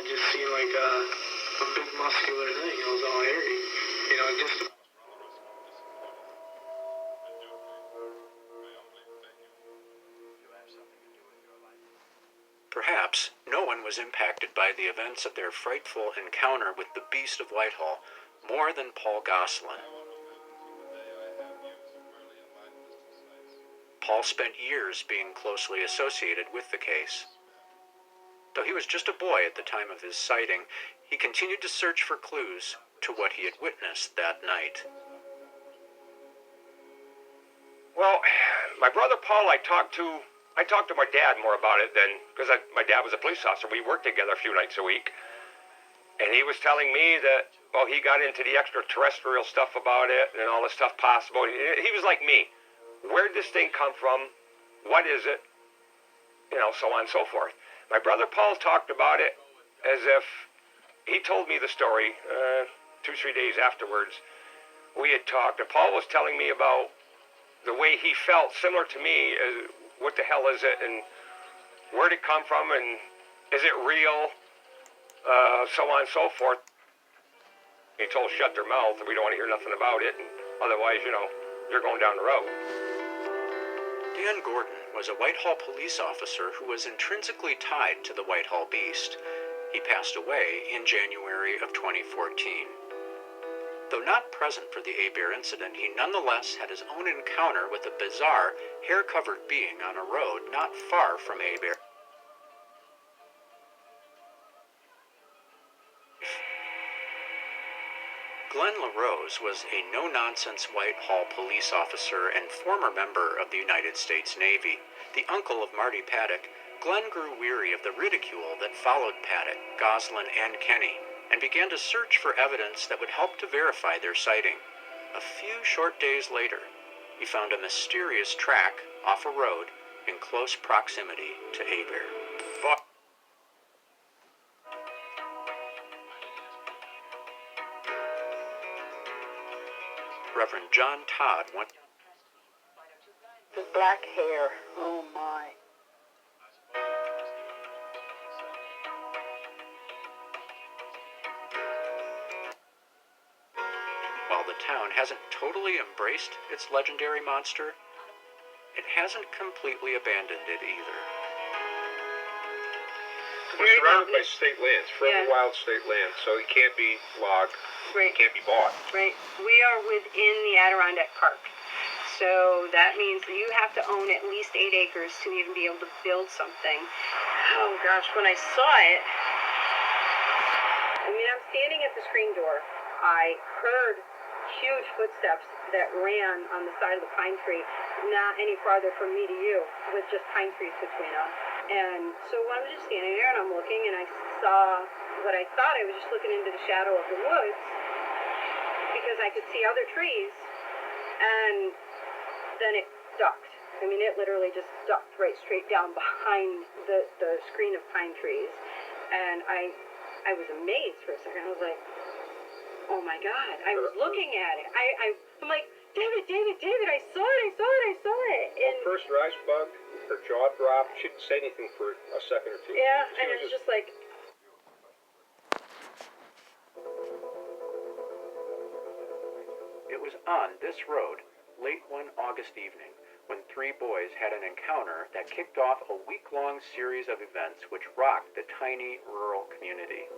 it just seemed like a big muscular thing. It was all hairy. You know, just. Perhaps no one was impacted by the events of their frightful encounter with the Beast of Whitehall more than Paul Gosselin. Paul spent years being closely associated with the case. Though he was just a boy at the time of his sighting, he continued to search for clues to what he had witnessed that night. Well, my brother Paul, I talked to my dad more about it than, because my dad was a police officer. We worked together a few nights a week. And he was telling me that, well, he got into the extraterrestrial stuff about it and all the stuff possible. He was like me. Where did this thing come from? What is it? You know, so on and so forth. My brother Paul talked about it as if he told me the story 2-3 days afterwards. We had talked, and Paul was telling me about the way he felt, similar to me, as what the hell is it, and where did it come from, and is it real, so on and so forth. He told us shut their mouth, and we don't want to hear nothing about it, and otherwise, you know, you're going down the road. Dan Gordon was a Whitehall police officer who was intrinsically tied to the Whitehall Beast. He passed away in January of 2014. Though not present for the A-Bear incident, he nonetheless had his own encounter with a bizarre, hair-covered being on a road not far from A-Bear. Glenn LaRose was a no-nonsense Whitehall police officer and former member of the United States Navy. The uncle of Marty Paddock, Glenn grew weary of the ridicule that followed Paddock, Gosselin, and Kenny, and began to search for evidence that would help to verify their sighting. A few short days later, he found a mysterious track off a road in close proximity to A-Bear. Reverend John Todd went. The black hair. Oh my. While the town hasn't totally embraced its legendary monster, it hasn't completely abandoned it either. We're surrounded by state lands, forever wild state lands, so it can't be logged, it can't be bought. Right. We are within the Adirondack Park. So that means that you have to own at least 8 acres to even be able to build something. Oh gosh, when I saw it, I mean, I'm standing at the screen door. I heard huge footsteps that ran on the side of the pine tree, not any farther from me to you, with just pine trees between us. And so I'm just standing there and I'm looking and I saw what I thought I was just looking into the shadow of the woods because I could see other trees, and then it ducked. I mean, it literally just ducked right straight down behind the screen of pine trees. And I was amazed for a second. I was like, oh my God. I was looking at it. I'm like, David, I saw it. And First rise bug, her jaw dropped. She didn't say anything for a second or two. yeah, and it was just like, It was on this road, late one August evening, when 3 boys had an encounter that kicked off a week-long series of events which rocked the tiny rural community.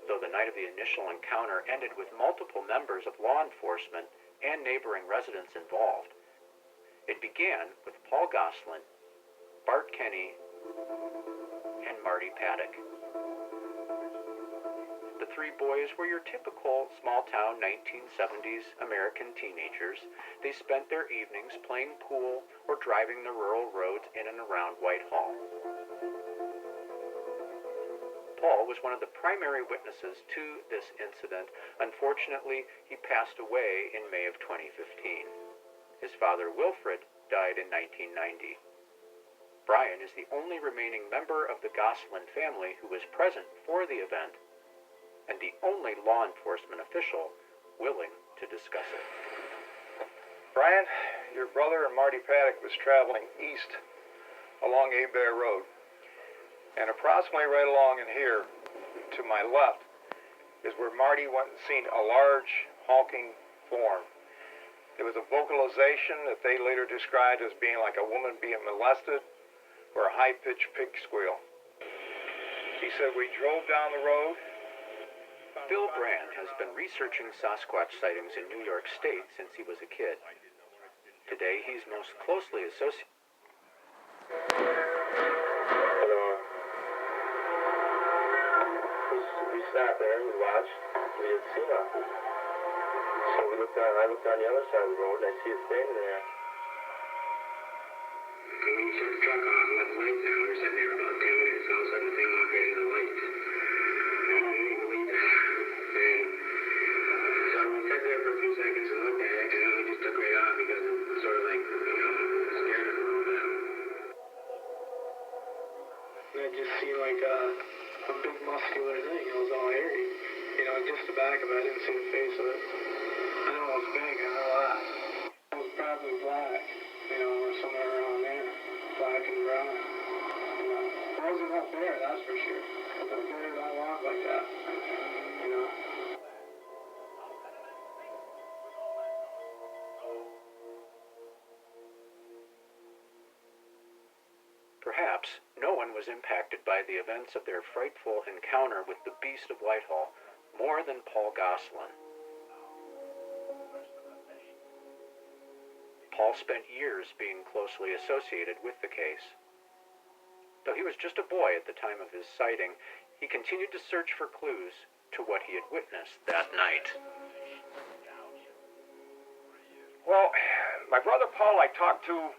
Though the night of the initial encounter ended with multiple members of law enforcement and neighboring residents involved, it began with Paul Gosselin, Bart Kenny, and Marty Paddock. The 3 boys were your typical small-town 1970s American teenagers. They spent their evenings playing pool or driving the rural roads in and around Whitehall. Paul was one of the primary witnesses to this incident. Unfortunately, he passed away in May of 2015. His father, Wilfred, died in 1990. Brian is the only remaining member of the Gosselin family who was present for the event, and the only law enforcement official willing to discuss it. Brian, your brother and Marty Paddock was traveling east along A-Bear Road. And approximately right along in here, to my left, is where Marty went and seen a large honking form. There was a vocalization that they later described as being like a woman being molested or a high-pitched pig squeal. He said we drove down the road. Bill Brand has been researching Sasquatch sightings in New York State since he was a kid. Today, he's most closely associated. We sat there, we watched, we didn't see nothing. So I looked on the other side of the road and I see it standing there. And when you shut the truck off and let the lights down, we were sitting there for about 10 minutes, and all of a sudden the thing walked right into the lights. And I didn't believe that. And so we sat there for a few seconds and looked at it, and then we just took right off because it was sort of like, scared us a little bit. And I just see like a big muscular thing. It was all hairy. Just the back of it. I didn't see the face of it. I know it was big. I know that. It was probably black. Or somewhere around there. Black and brown. It wasn't up there, that's for sure. But the bear don't walk like that. Perhaps no one was impacted by the events of their frightful encounter with the Beast of Whitehall more than Paul Gosselin. Paul spent years being closely associated with the case. Though he was just a boy at the time of his sighting, he continued to search for clues to what he had witnessed that night. Well, my brother Paul I talked to